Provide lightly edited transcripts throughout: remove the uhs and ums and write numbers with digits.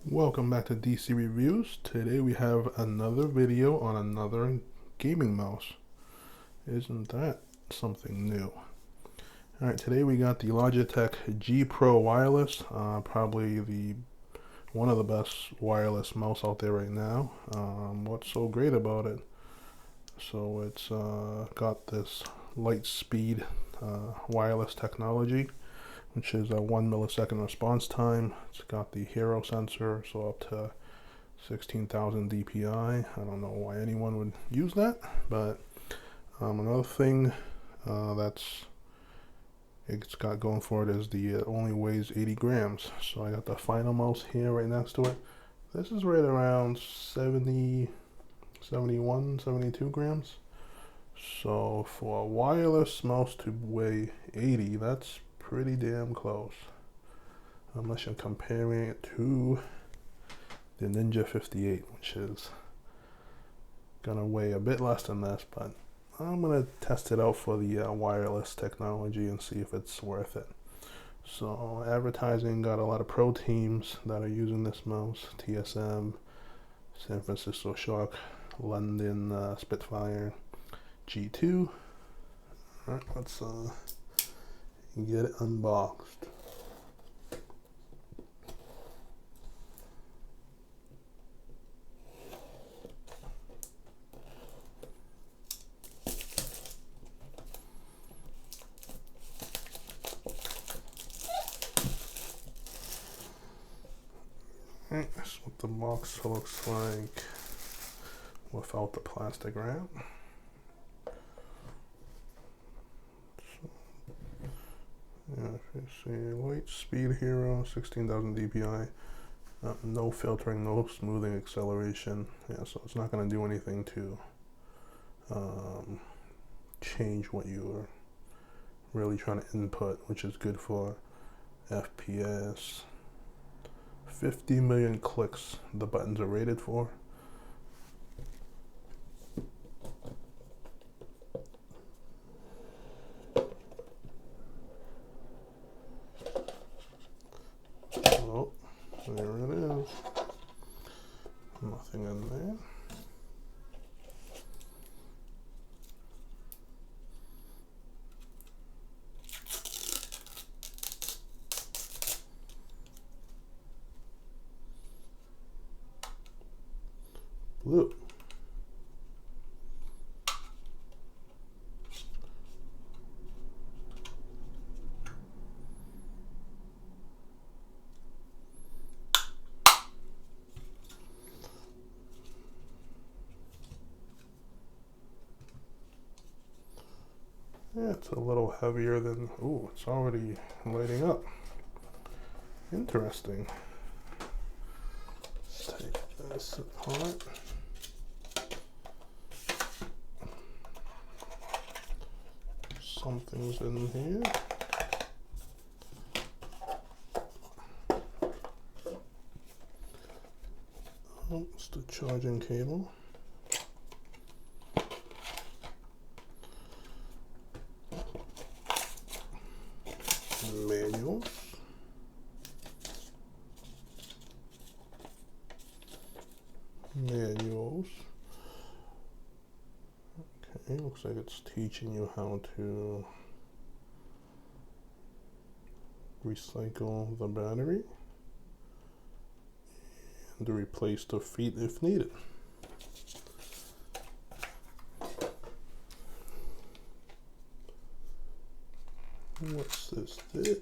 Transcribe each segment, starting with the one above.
Welcome back to DC Reviews. Today we have another video on another gaming mouse. Isn't that something new? Alright, today we got the Logitech G Pro Wireless, probably one of the best wireless mouse out there right now. What's so great about it? So it's got this light speed wireless technology, which is a 1 millisecond response time. It's got the hero sensor, so up to 16,000 DPI. I don't know why anyone would use that, but another thing that's it's got going for it is it only weighs 80 grams. So I got the final mouse here right next to it. This is right around 70, 71, 72 grams. So for a wireless mouse to weigh 80, that's pretty damn close. Unless you're comparing it to the Ninja 58, which is gonna weigh a bit less than this, but I'm gonna test it out for the wireless technology and see if it's worth it. So advertising got a lot of pro teams that are using this mouse: TSM, San Francisco Shock, London Spitfire, G2. All right, let's get it unboxed. Alright, that's what the box looks like without the plastic wrap. Yeah, if you see light speed hero, 16,000 DPI, no filtering, no smoothing acceleration. Yeah, so it's not going to do anything to change what you are really trying to input, which is good for FPS. 50 million clicks the buttons are rated for. Oh, there it is. Nothing in there. Blue. Yeah, it's a little heavier than, ooh, it's already lighting up. Interesting. Take this apart. Something's in here. Oh, it's the charging cable. Manuals. Okay, looks like it's teaching you how to recycle the battery and to replace the feet if needed. What's this? This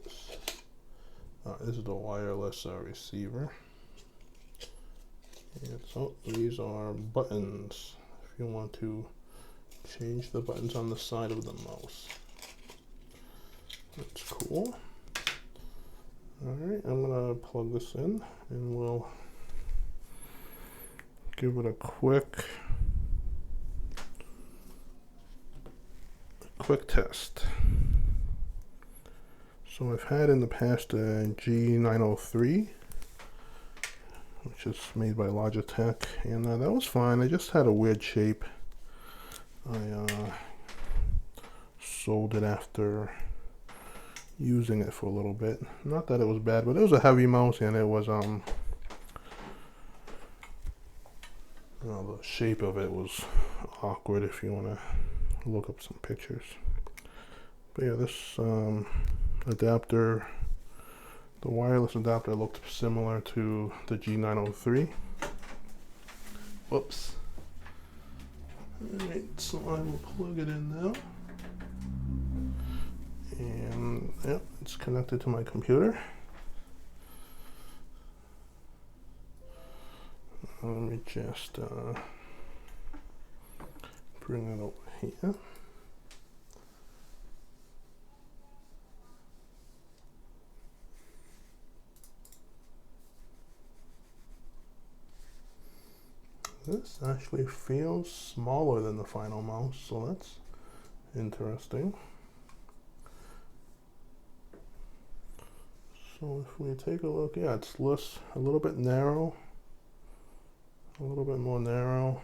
is the wireless receiver. And so these are buttons if you want to change the buttons on the side of the mouse. That's cool. Alright, I'm gonna plug this in and we'll give it a quick test. So I've had in the past a G903, which is made by Logitech, and that was fine. I just had a weird shape. I sold it after using it for a little bit. Not that it was bad, but it was a heavy mouse and it was Well, the shape of it was awkward if you want to look up some pictures. But yeah, this adapter, the wireless adapter, looked similar to the G903. Whoops. Alright, so I will plug it in now. And yep, it's connected to my computer. Let me just bring it over here. This actually feels smaller than the final mouse, so that's interesting. So if we take a look, yeah, it's a little bit narrow, a little bit more narrow.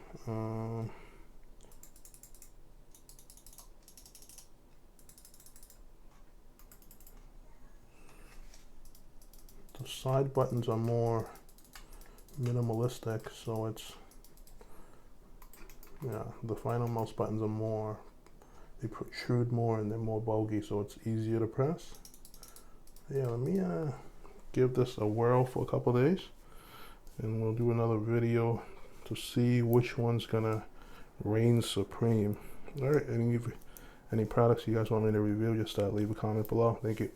The side buttons are more minimalistic, so it's, yeah, the final mouse buttons are more, they protrude more and they're more bulky, so it's easier to press. Yeah, let me give this a whirl for a couple days, and we'll do another video to see which one's gonna reign supreme. All right, any products you guys want me to review, just leave a comment below. Thank you.